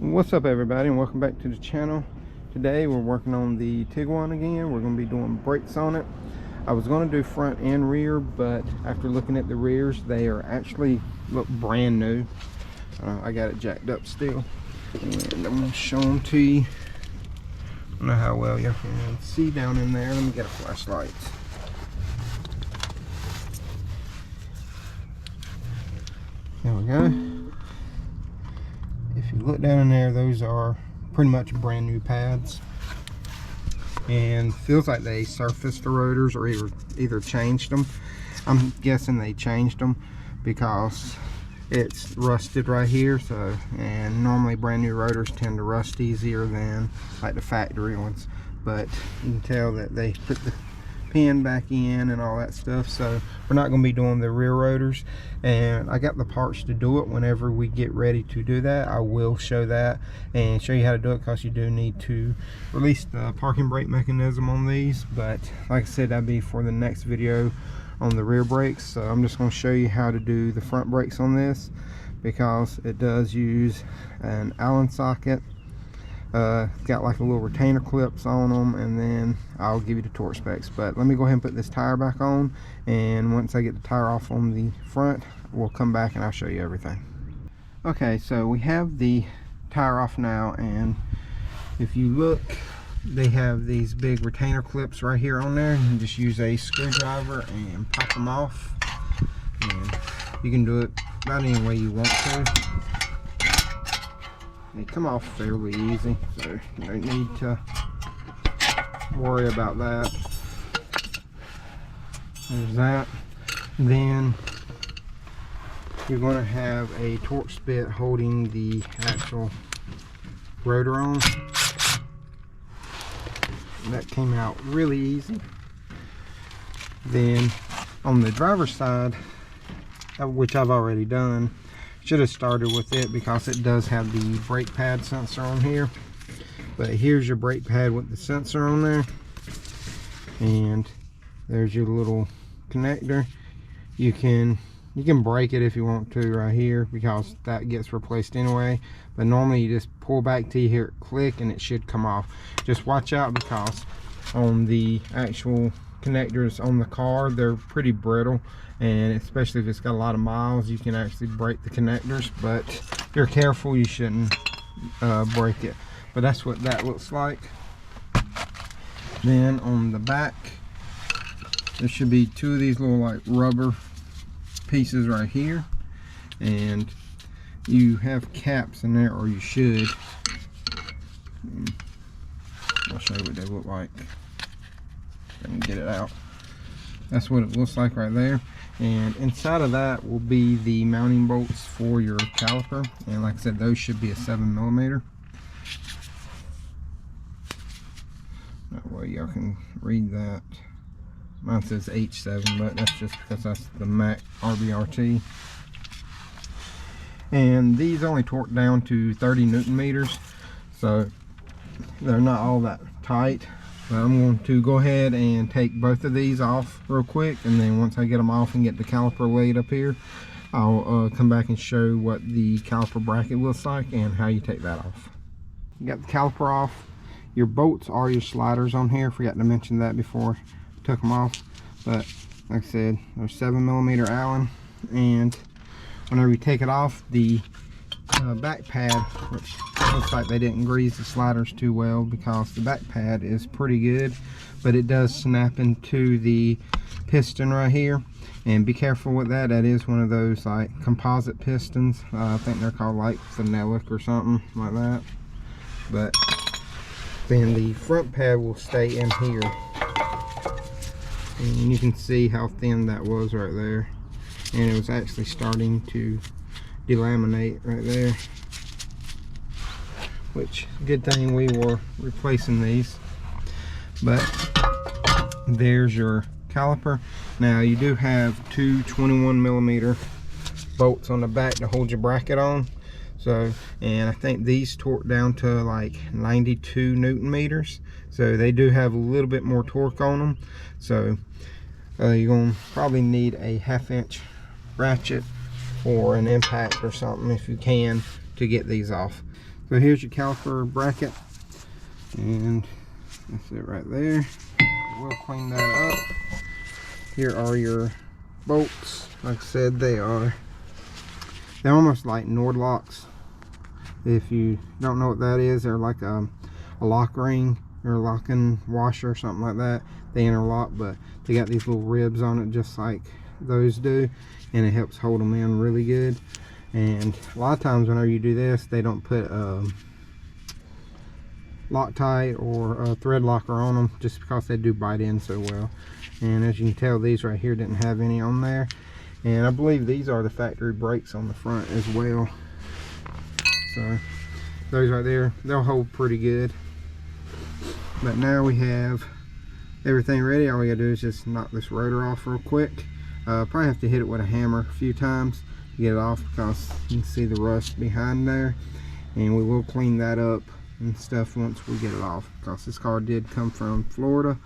What's up, everybody, and welcome back to the channel. Today we're working on the Tiguan again. We're going to be doing brakes on it. I was going to do front and rear, but after looking at the rears, they are actually look brand new. I got it jacked up still, and I'm going to show them to you. I don't know how well you can see down in there. Let me get a flashlight. There we go. If you look down in there, those are pretty much brand new pads, and feels like they surfaced the rotors or either changed them. I'm guessing they changed them because it's rusted right here. So, and normally brand new rotors tend to rust easier than like the factory ones, but you can tell that they put the pin back in and all that stuff. So we're not going to be doing the rear rotors, and I got the parts to do it. Whenever we get ready to do that, I will show that and show you how to do it, because you do need to release the parking brake mechanism on these. But like I said, that'll be for the next video on the rear brakes. So I'm just going to show you how to do the front brakes on this, because it does use an Allen socket. It's got like a little retainer clips on them, and then I'll give you the torque specs. But let me go ahead and put this tire back on, and once I get the tire off on the front, we'll come back and I'll show you everything. Okay, so we have the tire off now, and if you look, they have these big retainer clips right here on there. You can just use a screwdriver and pop them off, and you can do it about any way you want to. They come off fairly easy, so you don't need to worry about that. There's that. Then you're going to have a torque spit holding the actual rotor on. And that came out really easy. Then on the driver's side, which I've already done, should have started with it because it does have the brake pad sensor on here. But here's your brake pad with the sensor on there, and there's your little connector. You can break it if you want to right here, because that gets replaced anyway. But normally you just pull back till you hear it click and it should come off. Just watch out, because on the actual connectors on the car, they're pretty brittle, and especially if it's got a lot of miles, you can actually break the connectors. But if you're careful, you shouldn't break it. But that's what that looks like. Then on the back, there should be two of these little like rubber pieces right here, and you have caps in there, or you should. I'll show you what they look like. I can get it out. That's what it looks like right there. And inside of that will be the mounting bolts for your caliper, and like I said, those should be a 7mm. That way y'all can read that. Mine says H7, but that's just because that's the Mac RBRT. And these only torque down to 30 Newton meters, so they're not all that tight. But I'm going to go ahead and take both of these off real quick, and then once I get them off and get the caliper laid up here, I'll come back and show what the caliper bracket looks like and how you take that off. You got the caliper off. Your bolts are your sliders on here. Forgot to mention that before I took them off. But like I said, they're 7mm Allen, and whenever you take it off, the back pad, which looks like they didn't grease the sliders too well, because the back pad is pretty good, but it does snap into the piston right here. And be careful with that. That is one of those like composite pistons. I think they're called like phenolic or something like that. But then the front pad will stay in here, and you can see how thin that was right there, and it was actually starting to delaminate right there, which good thing we were replacing these. But there's your caliper. Now you do have two 21mm bolts on the back to hold your bracket on. So, and I think these torque down to like 92 Newton meters, so they do have a little bit more torque on them. So you're gonna probably need a 1/2" ratchet or an impact or something if you can to get these off. So here's your caliper bracket, and that's it right there. We'll clean that up. Here are your bolts. Like I said, they're almost like Nord locks. If you don't know what that is, they're like a lock ring or a locking washer or something like that. They interlock, but they got these little ribs on it just like those do, and it helps hold them in really good. And a lot of times whenever you do this, they don't put Loctite or a thread locker on them, just because they do bite in so well. And as you can tell, these right here didn't have any on there, and I believe these are the factory brakes on the front as well. So those right there, they'll hold pretty good. But now we have everything ready. All we gotta do is just knock this rotor off real quick. Probably have to hit it with a hammer a few times to get it off, because you can see the rust behind there, and we will clean that up and stuff once we get it off, because this car did come from Florida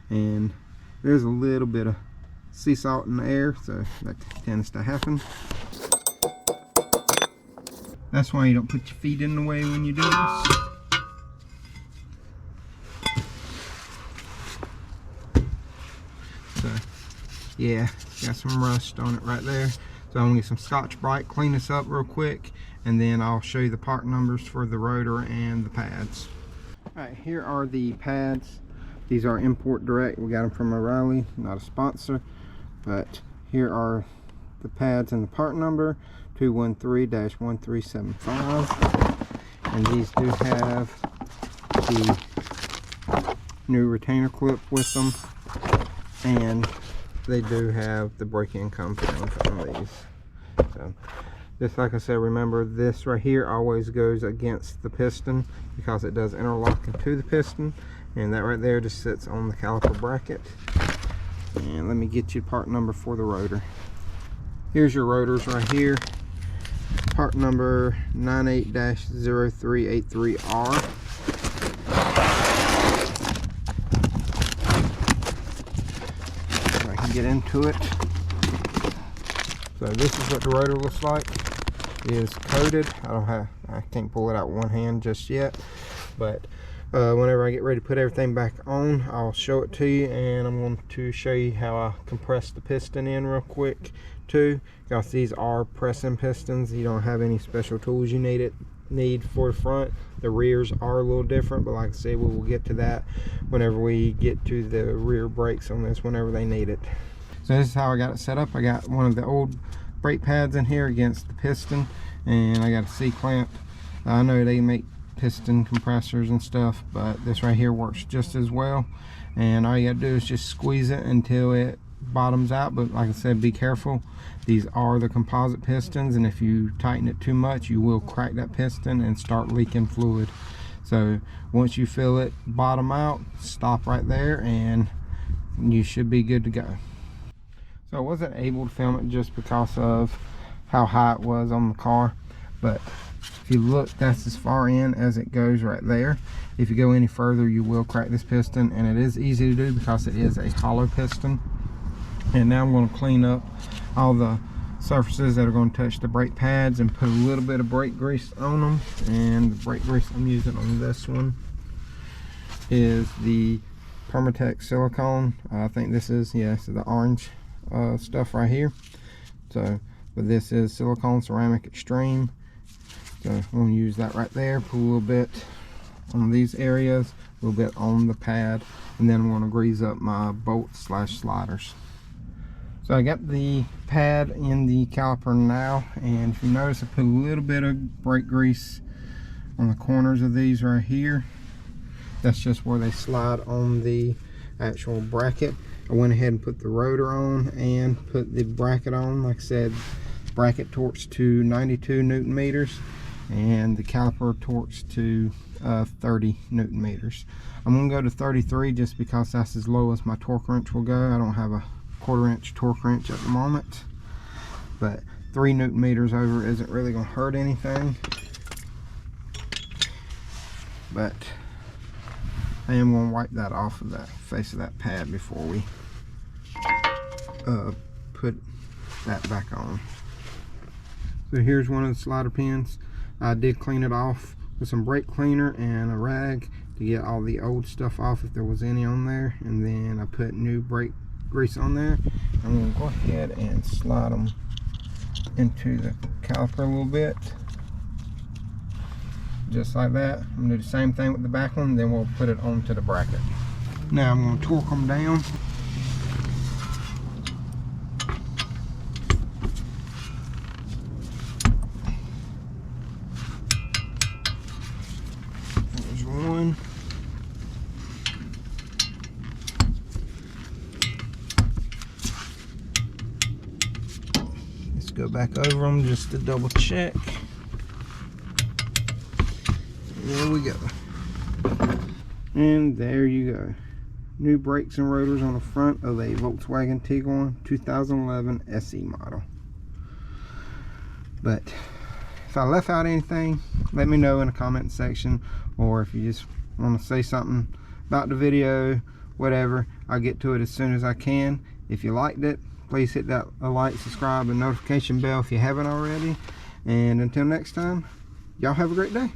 and there's a little bit of sea salt in the air, so that tends to happen. That's why you don't put your feet in the way when you do this. So yeah, got some rust on it right there. So I'm gonna get some Scotch-Brite, clean this up real quick, and then I'll show you the part numbers for the rotor and the pads. Alright, here are the pads. These are import direct. We got them from O'Reilly, not a sponsor. But here are the pads and the part number, 213-1375. And these do have the new retainer clip with them. And they do have the break-in compound on these. So just like I said, remember this right here always goes against the piston, because it does interlock into the piston, and that right there just sits on the caliper bracket. And let me get you part number for the rotor. Here's your rotors right here. Part number 98-0383R. Get into it. So this is what the rotor looks like. It is coated. I can't pull it out with one hand just yet, but whenever I get ready to put everything back on, I'll show it to you, and I'm going to show you how I compress the piston in real quick too, because these are press-in pistons. You don't have any special tools you need for the front. The rears are a little different, but like I said, we will get to that whenever we get to the rear brakes on this, whenever they need it. So this is how I got it set up. I got one of the old brake pads in here against the piston, and I got a C-clamp. I know they make piston compressors and stuff, but this right here works just as well. And all you gotta do is just squeeze it until it bottoms out. But like I said, be careful. These are the composite pistons, and if you tighten it too much, you will crack that piston and start leaking fluid. So once you feel it bottom out, stop right there and you should be good to go. So I wasn't able to film it just because of how high it was on the car, but if you look, that's as far in as it goes right there. If you go any further, you will crack this piston, and it is easy to do because it is a hollow piston. And now I'm going to clean up all the surfaces that are going to touch the brake pads and put a little bit of brake grease on them. And the brake grease I'm using on this one is the Permatex silicone. I think this is, yes, the orange stuff right here. So, but this is silicone ceramic extreme. So I'm going to use that right there. Put a little bit on these areas, a little bit on the pad, and then I'm going to grease up my bolts / sliders. So I got the pad in the caliper now, and if you notice, I put a little bit of brake grease on the corners of these right here. That's just where they slide on the actual bracket. I went ahead and put the rotor on and put the bracket on. Like I said, bracket torques to 92 Newton meters, and the caliper torques to 30 Newton meters. I'm going to go to 33 just because that's as low as my torque wrench will go. I don't have a 1/4 inch torque wrench at the moment, but 3 Newton meters over isn't really going to hurt anything. But I am going to wipe that off of the face of that pad before we put that back on. So here's one of the slider pins. I did clean it off with some brake cleaner and a rag to get all the old stuff off if there was any on there, and then I put new brake grease on there. I'm going to go ahead and slide them into the caliper a little bit, just like that. I'm going to do the same thing with the back one, then we'll put it onto the bracket. Now I'm going to torque them down. There's one. Let's go back over them just to double check. There we go. And there you go. New brakes and rotors on the front of a Volkswagen Tiguan 2011 SE model. But if I left out anything, let me know in the comment section, or if you just want to say something about the video, whatever, I'll get to it as soon as I can. If you liked it, please hit that like, subscribe, and notification bell if you haven't already. And until next time, y'all have a great day.